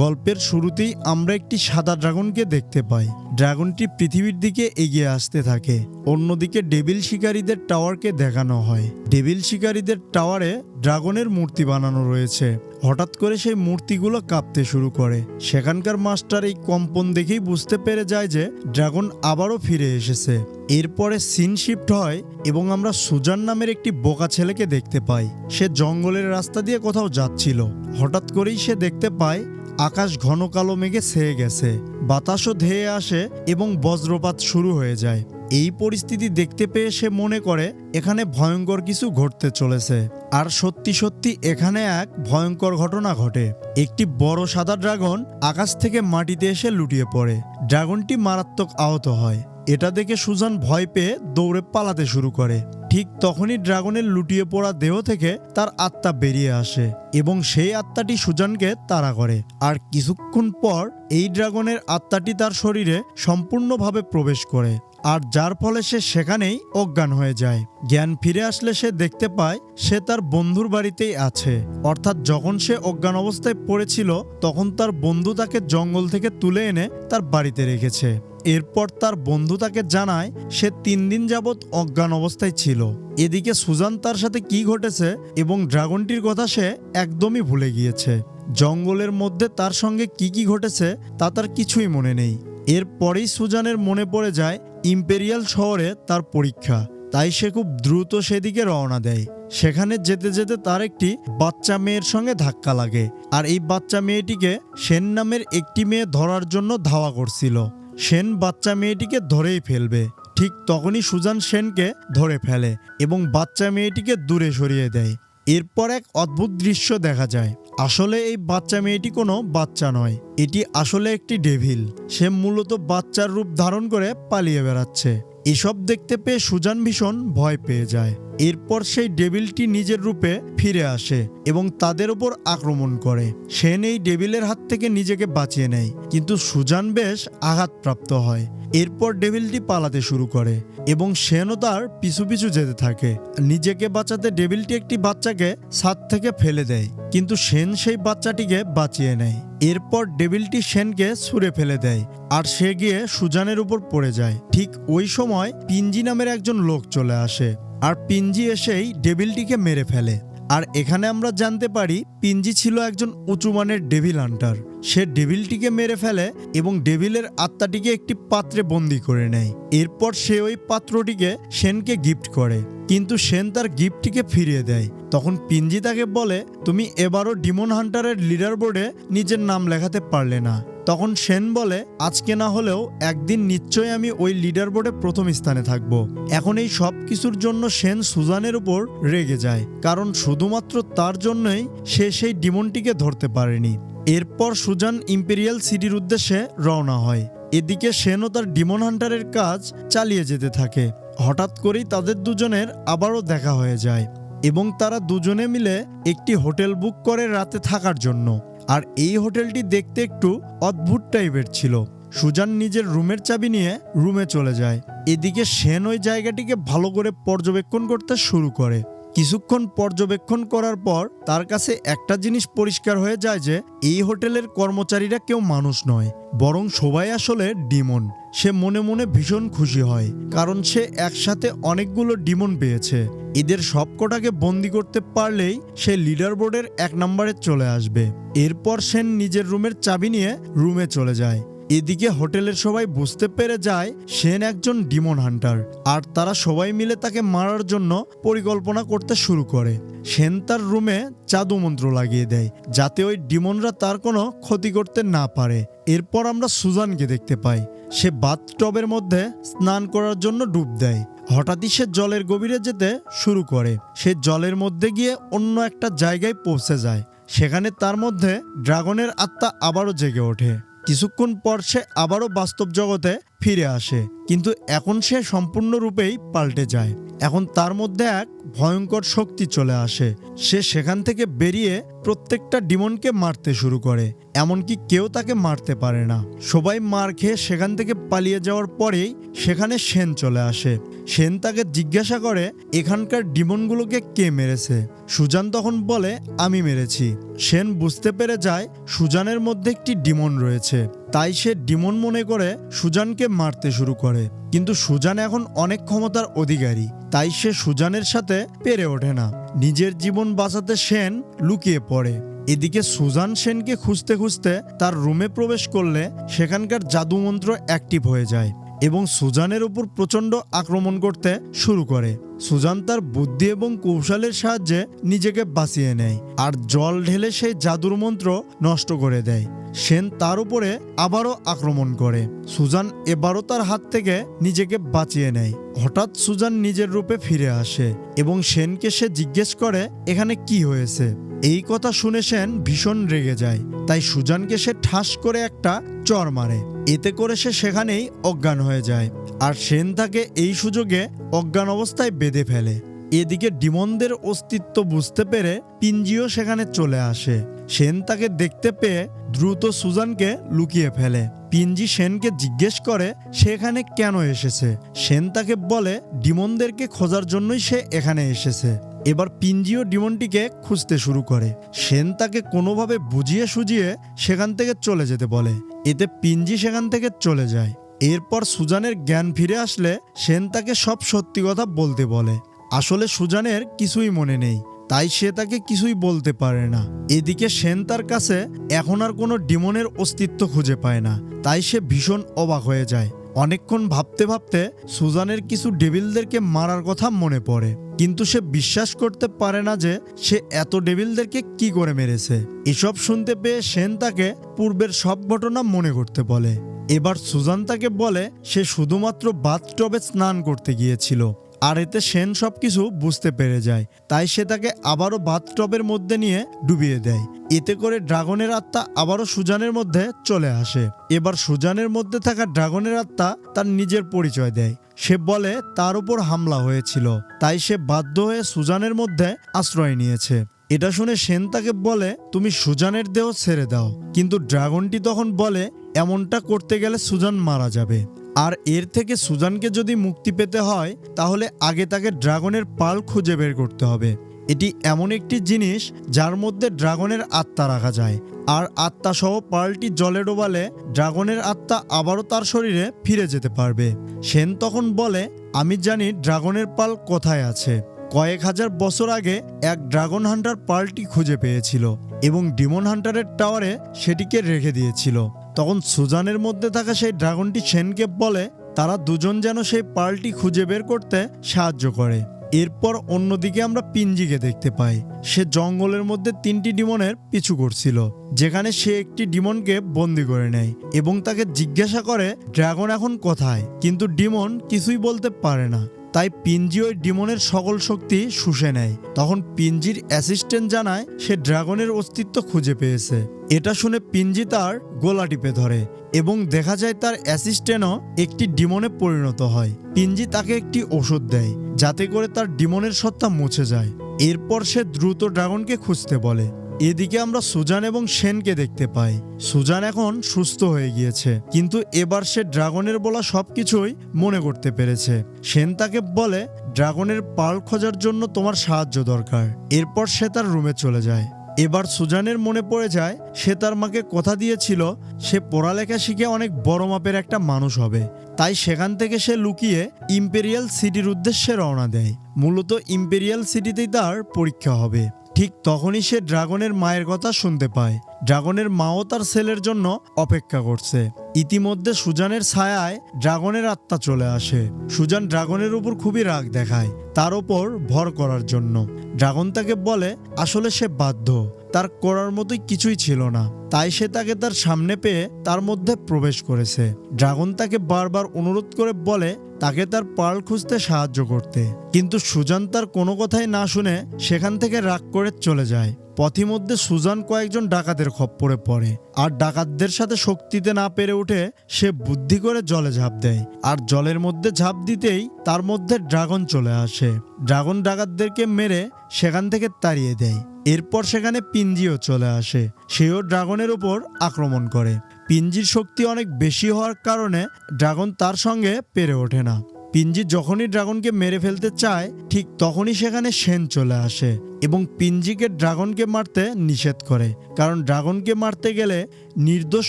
গল্পের শুরুতেই আমরা একটি সাদা ড্রাগনকে দেখতে পাই। ড্রাগনটি পৃথিবীর দিকে এগিয়ে আসতে থাকে। অন্যদিকে ডেভিল শিকারীদের টাওয়ারকে দেখানো হয়। ডেভিল শিকারীদের টাওয়ারে ড্রাগনের মূর্তি বানানো রয়েছে। হঠাৎ করে সেই মূর্তিগুলো কাঁপতে শুরু করে। সেখানকার মাস্টার এই কম্পন দেখেই বুঝতে পেরে যায় যে ড্রাগন আবারও ফিরে এসেছে। এরপরে সিন শিফট হয় এবং আমরা সুজান নামের একটি বোকা ছেলেকে দেখতে পাই। সে জঙ্গলের রাস্তা দিয়ে কোথাও যাচ্ছিল। হঠাৎ করেই সে দেখতে পায় আকাশ ঘন কালো মেঘে ছেয়ে গেছে, বাতাসও ধেয়ে আসে এবং বজ্রপাত শুরু হয়ে যায়। এই পরিস্থিতি দেখতে পেয়ে সে মনে করে এখানে ভয়ঙ্কর কিছু ঘটতে চলেছে। আর সত্যি সত্যি এখানে এক ভয়ঙ্কর ঘটনা ঘটে। একটি বড় সাদা ড্রাগন আকাশ থেকে মাটিতে এসে লুটিয়ে পড়ে। ড্রাগনটি মারাত্মক আহত হয়। এটা দেখে সুজান ভয় পেয়ে দৌড়ে পালাতে শুরু করে। ঠিক তখনই ড্রাগনের লুটিয়ে পড়া দেহ থেকে তার আত্মা বেরিয়ে আসে এবং সেই আত্মাটি সুজানকে তাড়া করে। আর কিছুক্ষণ পর এই ড্রাগনের আত্মাটি তার শরীরে সম্পূর্ণভাবে প্রবেশ করে, আর যার ফলে সে সেখানেই অজ্ঞান হয়ে যায়। জ্ঞান ফিরে আসলে সে দেখতে পায় সে তার বন্ধুর বাড়িতেই আছে। অর্থাৎ যখন সে অজ্ঞান অবস্থায় পড়েছিল তখন তার বন্ধু তাকে জঙ্গল থেকে তুলে এনে তার বাড়িতে রেখেছে। এরপর তার বন্ধু তাকে জানায় সে 3 দিন যাবৎ অজ্ঞান অবস্থায় ছিল। এদিকে সুজান তার সাথে কি ঘটেছে এবং ড্রাগনটির কথা সে একদমই ভুলে গিয়েছে। জঙ্গলের মধ্যে তার সঙ্গে কি ঘটেছে তা তার কিছুই মনে নেই। এরপরেই সুজানের মনে পড়ে যায় ইম্পেরিয়াল শহরে তার পরীক্ষা, তাই সে খুব দ্রুত সেদিকে রওনা দেয়। সেখানে যেতে যেতে তার একটি বাচ্চা মেয়ের সঙ্গে ধাক্কা লাগে, আর এই বাচ্চা মেয়েটিকে সেন নামের একটি মেয়ে ধরার জন্য ধাওয়া করছিল। সেন বাচ্চা মেয়েটিকে ধরেই ফেলবে। ঠিক তখনই সুজান সেনকে ধরে ফেলে এবং বাচ্চা মেয়েটিকে দূরে সরিয়ে দেয়। এরপর এক অদ্ভুত দৃশ্য দেখা যায়। আসলে এই বাচ্চা মেয়েটি কোনো বাচ্চা নয়, এটি আসলে একটি ডেভিল। সে মূলত বাচ্চার রূপ ধারণ করে পালিয়ে বেড়াচ্ছে। এসব দেখতে পেয়ে সুজান ভীষণ ভয় পেয়ে যায়। এরপর সেই ডেভিলটি নিজের রূপে ফিরে আসে এবং তাদের উপর আক্রমণ করে। সেন এই ডেভিলের হাত থেকে নিজেকে বাঁচিয়ে নেয়, কিন্তু সুজান বেশ আঘাতপ্রাপ্ত হয়। এরপর ডেভিলটি পালাতে শুরু করে এবং সেনও তার পিছু পিছু যেতে থাকে। নিজেকে বাঁচাতে ডেভিলটি একটি বাচ্চাকে ছাদ থেকে ফেলে দেয়, কিন্তু সেন সেই বাচ্চাটিকে বাঁচিয়ে নেয়। এরপর ডেভিলটি সেনকে ছুঁড়ে ফেলে দেয় আর সে গিয়ে সুজানের উপর পড়ে যায়। ঠিক ওই সময় পিঞ্জি নামের একজন লোক চলে আসে, আর পিঞ্জি এসেই ডেভিলটিকে মেরে ফেলে। আর এখানে আমরা জানতে পারি পিঞ্জি ছিল একজন উঁচুমানের ডেভিল হান্টার। সে ডেভিলটিকে মেরে ফেলে এবং ডেভিলের আত্মাটিকে একটি পাত্রে বন্দি করে নেয়। এরপর সে ওই পাত্রটিকে সেনকে গিফট করে, কিন্তু সেন তার গিফটটিকে ফিরিয়ে দেয়। তখন পিঞ্জি তাকে বলে, তুমি এবারও ডিমন হান্টারের লিডার বোর্ডে নিজের নাম লেখাতে পারলে না। তখন সেন বলে, আজকে না হলেও একদিন নিশ্চয়ই আমি ওই লিডার বোর্ডে প্রথম স্থানে থাকব। এখন এই সব কিছুর জন্য সেন সুজানের উপর রেগে যায়, কারণ শুধুমাত্র তার জন্যই সে সেই ডিমনটিকে ধরতে পারেনি। এরপর সুজান ইম্পেরিয়াল সিটির উদ্দেশ্যে রওনা হয়। এদিকে সেনও তার ডিমন হান্টারের কাজ চালিয়ে যেতে থাকে। হঠাৎ করেই তাদের দুজনের আবারও দেখা হয়ে যায় এবং তারা দুজনে মিলে একটি হোটেল বুক করে রাতে থাকার জন্য। আর এই হোটেলটি দেখতে একটু অদ্ভুত টাইপের ছিল। সুজান নিজের রুমের চাবি নিয়ে রুমে চলে যায়। এদিকে সেন ওই জায়গাটিকে ভালো করে পর্যবেক্ষণ করতে শুরু করে। কিছুক্ষণ পর্যবেক্ষণ করার পর তার কাছে একটা জিনিস পরিষ্কার হয়ে যায় যে এই হোটেলের কর্মচারীরা কেউ মানুষ নয়, বরং সবাই আসলে ডিমন। সে মনে মনে ভীষণ খুশি হয়, কারণ সে একসাথে অনেকগুলো ডিমন পেয়েছে। এদের সবকটাকে বন্দি করতে পারলেই সে লিডার বোর্ডের 1 নম্বরে চলে আসবে। এরপর সেন নিজের রুমের চাবি নিয়ে রুমে চলে যায়। এদিকে হোটেলের সবাই বুঝতে পেরে যায় সেন একজন ডিমন হান্টার, আর তারা সবাই মিলে তাকে মারার জন্য পরিকল্পনা করতে শুরু করে। সেন তার রুমে জাদু মন্ত্র লাগিয়ে দেয় যাতে ওই ডিমনরা তার কোনো ক্ষতি করতে না পারে। এরপর আমরা সুজানকে দেখতে পাই। সে বাথটবের মধ্যে স্নান করার জন্য ডুব দেয়। হঠাৎই সে জলের গভীরে যেতে শুরু করে। সে জলের মধ্যে গিয়ে অন্য একটা জায়গায় পৌঁছে যায়। সেখানে তার মধ্যে ড্রাগনের আত্মা আবারও জেগে ওঠে। কিছুক্ষণ পর সে আবারও বাস্তব জগতে ফিরে আসে, কিন্তু এখন সে সম্পূর্ণরূপেই পাল্টে যায়। এখন তার মধ্যে এক ভয়ঙ্কর শক্তি চলে আসে। সে সেখান থেকে বেরিয়ে প্রত্যেকটা ডিমনকে মারতে শুরু করে, এমনকি কেউ তাকে মারতে পারে না। সবাই মার খেয়ে সেখান থেকে পালিয়ে যাওয়ার পরেই সেখানে সেন চলে আসে। সেন তাকে জিজ্ঞাসা করে এখানকার ডিমনগুলোকে কে মেরেছে। সুজান তখন বলে আমি মেরেছি। সেন বুঝতে পেরে যায় সুজানের মধ্যে একটি ডিমন রয়েছে, তাই সে ডিমন মনে করে সুজানকে মারতে শুরু করে। কিন্তু সুজান এখন অনেক ক্ষমতার অধিকারী, তাই সে সুজানের সাথে পেরে ওঠে না। নিজের জীবন বাঁচাতে সেন লুকিয়ে পড়ে। এদিকে সুজান সেনকে খুঁজতে খুঁজতে তার রুমে প্রবেশ করলে সেখানকার জাদুমন্ত্র অ্যাক্টিভ হয়ে যায় এবং সুজানের উপর প্রচণ্ড আক্রমণ করতে শুরু করে। সুজান তার বুদ্ধি এবং কৌশলের সাহায্যে নিজেকে বাঁচিয়ে নেয় আর জল ঢেলে সেই জাদুর মন্ত্র নষ্ট করে দেয়। সেন তার উপরে আবারও আক্রমণ করে। সুজান এবারও তার হাত থেকে নিজেকে বাঁচিয়ে নেয়। হঠাৎ সুজান নিজের রূপে ফিরে আসে এবং সেনকে সে জিজ্ঞেস করে এখানে কি হয়েছে। এই কথা শুনে সেন ভীষণ রেগে যায়, তাই সুজানকে সে ঠাস করে একটা চড় মারে। এতে করে সে সেখানেই অজ্ঞান হয়ে যায় আর সেন তাকে এই সুযোগে অজ্ঞান অবস্থায় বেঁধে ফেলে। এদিকে ডিমনদের অস্তিত্ব বুঝতে পেরে পিঞ্জিও সেখানে চলে আসে। সেন তাকে দেখতে পেয়ে দ্রুত সুজানকে লুকিয়ে ফেলে। পিঞ্জি সেনকে জিজ্ঞেস করে সে এখানে কেন এসেছে। সেন তাকে বলে ডিমনদেরকে খোঁজার জন্যই সে এখানে এসেছে। এবার পিঞ্জিও ডিমনটিকে খুঁজতে শুরু করে। সেন তাকে কোনোভাবে বুঝিয়ে সুঝিয়ে সেখান থেকে চলে যেতে বলে। এতে পিঞ্জি সেখান থেকে চলে যায়। এরপর সুজানের জ্ঞান ফিরে আসলে সেন তাকে সব সত্যি কথা বলতে বলে। আসলে সুজানের কিছুই মনে নেই, তাই সে তাকে কিছুই বলতে পারে না। এদিকে সেন তার কাছে এখন আর কোনো ডিমনের অস্তিত্ব খুঁজে পায় না, তাই সে ভীষণ অবাক হয়ে যায়। অনেকক্ষণ ভাবতে ভাবতে সুজানের কিছু ডেভিলদেরকে মারার কথা মনে পড়ে, কিন্তু সে বিশ্বাস করতে পারে না যে সে এত ডেভিলদেরকে কি করে মেরেছে। এসব শুনতে পেয়ে সেন তাকে পূর্বের সব ঘটনা মনে করতে বলে। এবার সুজান তাকে বলে সে শুধুমাত্র বাথটবে স্নান করতে গিয়েছিল, আর এতে সেন সবকিছু বুঝতে পেরে যায়। তাই সে তাকে আবারও বাথটবের মধ্যে নিয়ে ডুবিয়ে দেয়। এতে করে ড্রাগনের আত্মা আবারও সুজানের মধ্যে চলে আসে। এবার সুজানের মধ্যে থাকা ড্রাগনের আত্মা তার নিজের পরিচয় দেয়। সে বলে তার উপর হামলা হয়েছিল, তাই সে বাধ্য হয়ে সুজানের মধ্যে আশ্রয় নিয়েছে। এটা শুনে সেন তাকে বলে তুমি সুজানের দেহ ছেড়ে দাও, কিন্তু ড্রাগনটি তখন বলে এমনটা করতে গেলে সুজান মারা যাবে, আর এর থেকে সুজানকে যদি মুক্তি পেতে হয় তাহলে আগে তাকে ড্রাগনের পাল খুঁজে বের করতে হবে। এটি এমন একটি জিনিস যার মধ্যে ড্রাগনের আত্মা রাখা যায়, আর আত্মা সহ পালটি জলে ডোবালে ড্রাগনের আত্মা আবারও তার শরীরে ফিরে যেতে পারবে। সেন তখন বলে আমি জানি ড্রাগনের পাল কোথায় আছে। কয়েক হাজার বছর আগে এক ড্রাগন হান্টার পালটি খুঁজে পেয়েছিল এবং ডিমন হান্টারের টাওয়ারে সেটিকে রেখে দিয়েছিল। তখন সুজানের মধ্যে থাকা সেই ড্রাগনটি সেনকে বলে তারা দুজন যেন সেই পালটি খুঁজে বের করতে সাহায্য করে। এরপর অন্যদিকে আমরা পিঞ্জিকে দেখতে পাই। সে জঙ্গলের মধ্যে 3টি ডিমনের পিছু করছিল, যেখানে সে একটি ডিমনকে বন্দি করে নেয় এবং তাকে জিজ্ঞাসা করে ড্রাগন এখন কোথায়, কিন্তু ডিমন কিছুই বলতে পারে না। তাই পিঞ্জি ওই ডিমনের সকল শক্তি শুষে নেয়। তখন পিঞ্জির অ্যাসিস্ট্যান্ট জানায় সে ড্রাগনের অস্তিত্ব খুঁজে পেয়েছে। এটা শুনে পিঞ্জি তার গলা টিপে ধরে এবং দেখা যায় তার অ্যাসিস্ট্যান্টও একটি ডিমনে পরিণত হয়। পিঞ্জি তাকে একটি ওষুধ দেয় যাতে করে তার ডিমনের সত্তা মুছে যায়। এরপর সে দ্রুত ড্রাগনকে খুঁজতে বলে। এদিকে আমরা সুজান এবং সেনকে দেখতে পাই। সুজান এখন সুস্থ হয়ে গিয়েছে, কিন্তু এবার সে ড্রাগনের বলা সবকিছুই মনে করতে পেরেছে। সেন তাকে বলে ড্রাগনের পাল খোঁজার জন্য তোমার সাহায্য দরকার। এরপর সে তার রুমে চলে যায়। এবার সুজানের মনে পড়ে যায় সে তার মাকে কথা দিয়েছিল সে পড়ালেখা শিখে অনেক বড় মাপের একটা মানুষ হবে। তাই সেখান থেকে সে লুকিয়ে ইম্পেরিয়াল সিটির উদ্দেশ্যে রওনা দেয়। মূলত ইম্পেরিয়াল সিটিতেই তার পরীক্ষা হবে। ঠিক তখনই সে ড্রাগনের মায়ের কথা শুনতে পায়। ড্রাগনের মাও তার ছেলের জন্য অপেক্ষা করছে। ইতিমধ্যে সুজানের ছায়ায় ড্রাগনের আত্মা চলে আসে। সুজান ড্রাগনের উপর খুবই রাগ দেখায় তার ওপর ভর করার জন্য। ড্রাগন তাকে বলে আসলে সে বাধ্য, তার করার মতোই কিছুই ছিল না, তাই সে তাকে তার সামনে পেয়ে তার মধ্যে প্রবেশ করেছে। ড্রাগন তাকে বারবার অনুরোধ করে বলে তাকে তার পার্ল খুঁজতে সাহায্য করতে, কিন্তু সুজান তার কোনো কথাই না শুনে সেখান থেকে রাগ করে চলে যায়। পথিমধ্যে সুজান কয়েকজন ডাকাতের খপ্পরে পড়ে আর ডাকাতদের সাথে শক্তিতে না পেরে উঠে সে বুদ্ধি করে জলে ঝাঁপ দেয় আর জলের মধ্যে ঝাঁপ দিতেই তার মধ্যে ড্রাগন চলে আসে। ড্রাগন ডাকাতদেরকে মেরে সেখান থেকে তাড়িয়ে দেয়। এরপর সেখানে পিঞ্জিও চলে আসে, সেও ড্রাগনের উপর আক্রমণ করে। পিঞ্জির শক্তি অনেক বেশি হওয়ার কারণে ড্রাগন তার সঙ্গে পেরে ওঠে না। পিঞ্জি যখনই ড্রাগনকে মেরে ফেলতে চায় ঠিক তখনই সেখানে সেন চলে আসে এবং পিঞ্জিকে ড্রাগনকে মারতে নিষেধ করে, কারণ ড্রাগনকে মারতে গেলে নির্দোষ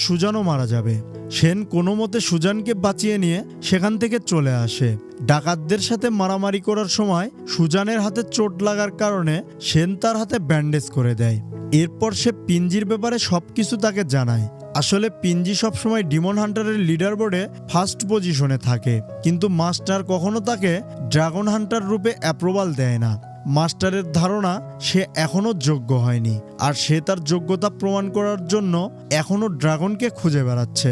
সুজানও মারা যাবে। সেন কোনো মতে সুজানকে বাঁচিয়ে নিয়ে সেখান থেকে চলে আসে। ডাকাতদের সাথে মারামারি করার সময় সুজানের হাতে চোট লাগার কারণে সেন তার হাতে ব্যান্ডেজ করে দেয়। এরপর সে পিঞ্জির ব্যাপারে সবকিছু তাকে জানায়। আসলে পিঞ্জি সবসময় ডিমন হান্টারের লিডার বোর্ডে ফার্স্ট পজিশনে থাকে, কিন্তু মাস্টার কখনো তাকে ড্রাগন হান্টার রূপে অ্যাপ্রুভাল দেয় না। মাস্টারের ধারণা সে এখনো যোগ্য হয়নি আর সে তার যোগ্যতা প্রমাণ করার জন্য এখনো ড্রাগনকে খুঁজে বেড়াচ্ছে।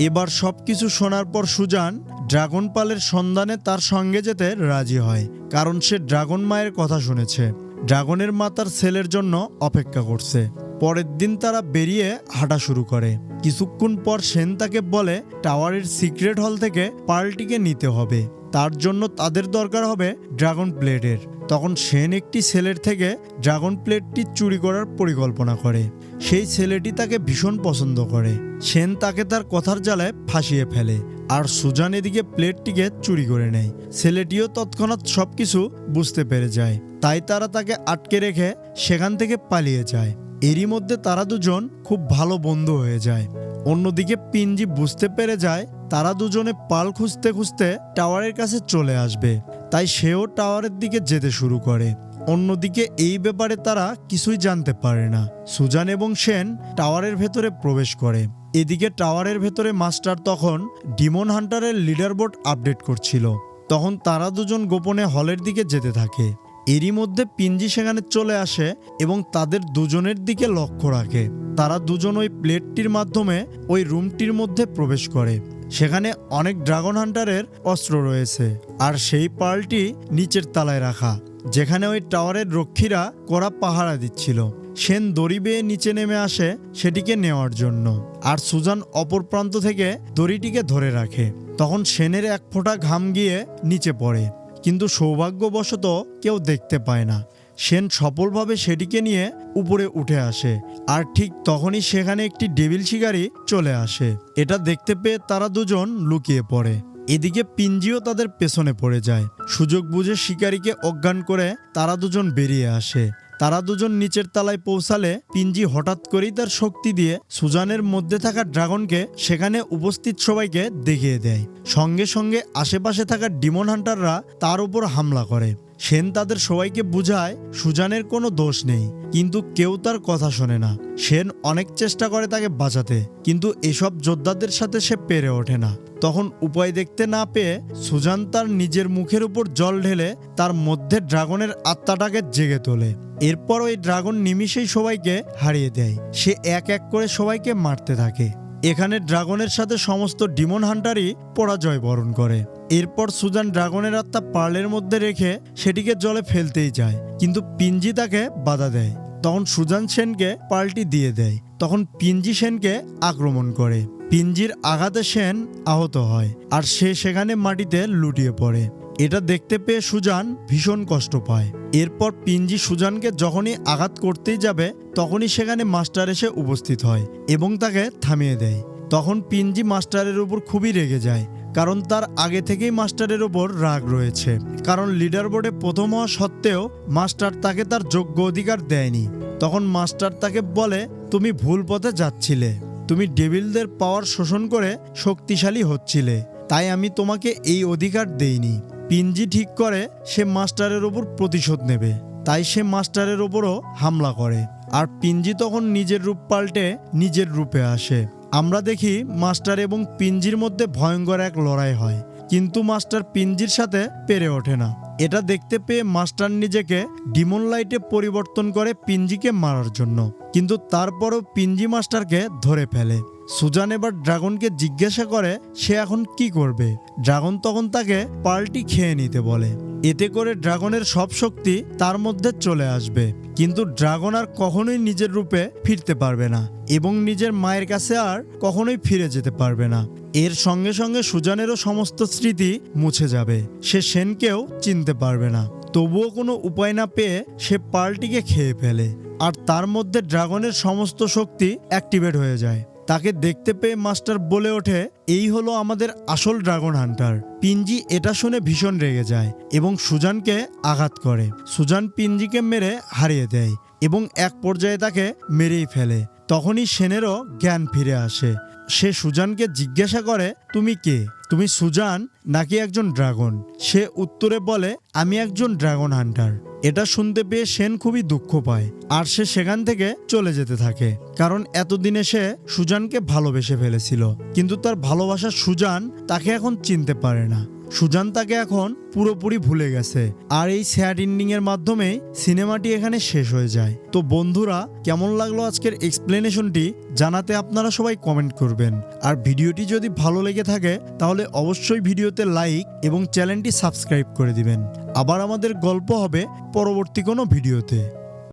এবার সবকিছু শোনার পর সুজান ড্রাগন পালের সন্ধানে তার সঙ্গে যেতে রাজি হয়, কারণ সে ড্রাগন মায়ের কথা শুনেছে। ড্রাগনের মা তার ছেলের জন্য অপেক্ষা করছে। পরের দিন তারা বেরিয়ে হাঁটা শুরু করে। কিছুক্ষণ পর সেন তাকে বলে টাওয়ারের সিক্রেট হল থেকে পার্লটিকে নিতে হবে, তার জন্য তাদের দরকার হবে ড্রাগন প্লেটের। তখন সেন একটি ছেলের থেকে ড্রাগন প্লেটটি চুরি করার পরিকল্পনা করে। সেই ছেলেটি তাকে ভীষণ পছন্দ করে। সেন তাকে তার কথার জালে ফাঁসিয়ে ফেলে আর সুজান এদিকে প্লেটটিকে চুরি করে নেয়। ছেলেটিও তৎক্ষণাৎ সবকিছু বুঝতে পেরে যায়, তাই তারা তাকে আটকে রেখে সেখান থেকে পালিয়ে যায়। এরই মধ্যে তারা দুজন খুব ভালো বন্ধু হয়ে যায়। অন্যদিকে পিঞ্জি বুঝতে পেরে যায় তারা দুজনে পাল খুঁজতে খুঁজতে টাওয়ারের কাছে চলে আসবে, তাই সেও টাওয়ারের দিকে যেতে শুরু করে। অন্যদিকে এই ব্যাপারে তারা কিছুই জানতে পারে না। সুজান এবং সেন টাওয়ারের ভেতরে প্রবেশ করে। এদিকে টাওয়ারের ভেতরে মাস্টার তখন ডিমন হান্টারের লিডার বোর্ড আপডেট করছিল। তখন তারা দুজন গোপনে হলের দিকে যেতে থাকে। এরই মধ্যে পিঞ্জি সেখানে চলে আসে এবং তাদের দুজনের দিকে লক্ষ্য রাখে। তারা দুজন ওই প্লেটটির মাধ্যমে ওই রুমটির মধ্যে প্রবেশ করে। সেখানে অনেক ড্রাগন হান্টারের অস্ত্র রয়েছে আর সেই পার্লটি নিচের তলায় রাখা, যেখানে ওই টাওয়ারের রক্ষীরা কড়া পাহারা দিচ্ছিল। সেন দড়ি বেয়ে নিচে নেমে আসে সেটিকে নেওয়ার জন্য, আর সুজান অপর প্রান্ত থেকে দড়িটিকে ধরে রাখে। তখন সেনের এক ফোঁটা ঘাম গিয়ে নিচে পড়ে, কিন্তু সৌভাগ্যবশত কেউ দেখতে পায় না। সেন সফলভাবে সেটিকে নিয়ে উপরে উঠে আসে আর ঠিক তখনই সেখানে একটি ডেভিল শিকারী চলে আসে। এটা দেখতে পেয়ে তারা দুজন লুকিয়ে পড়ে। এদিকে পিঞ্জিও তাদের পেছনে পড়ে যায়। সুযোগ বুঝে শিকারীকে অজ্ঞান করে তারা দুজন বেরিয়ে আসে। তারা দুজন নিচের তলায় পৌঁছালে পিঞ্জি হঠাৎ করেই তার শক্তি দিয়ে সুজানের মধ্যে থাকা ড্রাগনকে সেখানে উপস্থিত সবাইকে দেখিয়ে দেয়। সঙ্গে সঙ্গে আশেপাশে থাকা ডিমন হান্টাররা তার উপর হামলা করে। সেন তাদের সবাইকে বুঝায় সুজানের কোনো দোষ নেই, কিন্তু কেউ তার কথা শোনে না। সেন অনেক চেষ্টা করে তাকে বাঁচাতে, কিন্তু এসব যোদ্ধাদের সাথে সে পেরে ওঠে না। তখন উপায় দেখতে না পেয়ে সুজান তার নিজের মুখের উপর জল ঢেলে তার মধ্যে ড্রাগনের আত্মাটাকে জেগে তোলে। এরপর ওই ড্রাগন নিমিষেই সবাইকে হারিয়ে দেয়। সে এক এক করে সবাইকে মারতে থাকে। এখানে ড্রাগনের সাথে সমস্ত ডিমন হান্টারই পরাজয় বরণ করে। এরপর সুজান ড্রাগনের আত্মা পার্লের মধ্যে রেখে সেটিকে জলে ফেলতেই যায়, কিন্তু পিঞ্জি তাকে বাধা দেয়। তখন সুজান সেনকে পার্লটি দিয়ে দেয়। তখন পিঞ্জি সেনকে আক্রমণ করে। পিঞ্জির আঘাতে সেন আহত হয় আর সে সেখানে মাটিতে লুটিয়ে পড়ে। এটা দেখতে পেয়ে সুজান ভীষণ কষ্ট পায়। এরপর পিঞ্জি সুজানকে যখনই আঘাত করতেই যাবে তখনই সেখানে মাস্টার এসে উপস্থিত হয় এবং তাকে থামিয়ে দেয়। তখন পিঞ্জি মাস্টারের উপর খুবই রেগে যায়, কারণ তার আগে থেকেই মাস্টারের উপর রাগ রয়েছে, কারণ লিডার বোর্ডে প্রথম হওয়া সত্ত্বেও মাস্টার তাকে তার যোগ্য অধিকার দেয়নি। তখন মাস্টার তাকে বলে, তুমি ভুল পথে যাচ্ছিলে, তুমি ডেভিলদের পাওয়ার শোষণ করে শক্তিশালী হচ্ছিলে, তাই আমি তোমাকে এই অধিকার দেইনি। পিঞ্জি ঠিক করে সে মাস্টারের ওপর প্রতিশোধ নেবে, তাই সে মাস্টারের ওপরও হামলা করে। আর পিঞ্জি তখন নিজের রূপ পাল্টে নিজের রূপে আসে। আমরা দেখি মাস্টার এবং পিঞ্জির মধ্যে ভয়ঙ্কর এক লড়াই হয়, কিন্তু মাস্টার পিঞ্জির সাথে পেরে ওঠে না। এটা দেখতে পেয়ে মাস্টার নিজেকে ডিমন লাইটে পরিবর্তন করে পিঞ্জিকে মারার জন্য, কিন্তু তারপরও পিঞ্জি মাস্টারকে ধরে ফেলে। সুজান এবার ড্রাগনকে জিজ্ঞাসা করে সে এখন কি করবে। ড্রাগন তখন তাকে পার্লটি খেয়ে নিতে বলে। এতে করে ড্রাগনের সব শক্তি তার মধ্যে চলে আসবে, কিন্তু ড্রাগন আর কখনোই নিজের রূপে ফিরতে পারবে না এবং নিজের মায়ের কাছে আর কখনোই ফিরে যেতে পারবে না। এর সঙ্গে সঙ্গে সুজানেরও সমস্ত স্মৃতি মুছে যাবে, সে শেনকেও চিনতে পারবে না। তবুও কোনো উপায় না পেয়ে সে পার্লটিকে খেয়ে ফেলে, আর তার মধ্যে ড্রাগনের সমস্ত শক্তি অ্যাক্টিভেট হয়ে যায়। তাকে দেখতে পেয়ে মাস্টার বলে ওঠে, এই হলো আমাদের আসল ড্রাগন হান্টার। পিঞ্জি এটা শুনে ভীষণ রেগে যায় এবং সুজানকে আঘাত করে। সুজান পিঞ্জিকে মেরে হারিয়ে দেয় এবং এক পর্যায়ে তাকে মেরেই ফেলে। তখনই শেনেরও জ্ঞান ফিরে আসে। সে সুজানকে জিজ্ঞাসা করে, তুমি কে? তুমি সুজান নাকি একজন ড্রাগন? সে উত্তরে বলে, আমি একজন ড্রাগন হান্টার। এটা শুনতে পেয়ে শেন খুবই দুঃখ পায় আর সে সেখান থেকে চলে যেতে থাকে, কারণ এতদিনে সে সুজানকে ভালোবেসে ফেলেছিল, কিন্তু তার ভালোবাসার সুজান তাকে এখন চিনতে পারে না। সুজান তাকে এখন পুরোপুরি ভুলে গেছে। আর এই স্যাড এন্ডিং এর মাধ্যমে সিনেমাটি এখানে শেষ হয়ে যায়। তো বন্ধুরা, কেমন লাগলো আজকের এক্সপ্লেনেশনটি জানাতে আপনারা সবাই কমেন্ট করবেন। আর ভিডিওটি যদি ভালো লেগে থাকে তাহলে অবশ্যই ভিডিওতে লাইক এবং চ্যানেলটি সাবস্ক্রাইব করে দিবেন। আবার আমাদের গল্প হবে পরবর্তী কোনো ভিডিওতে।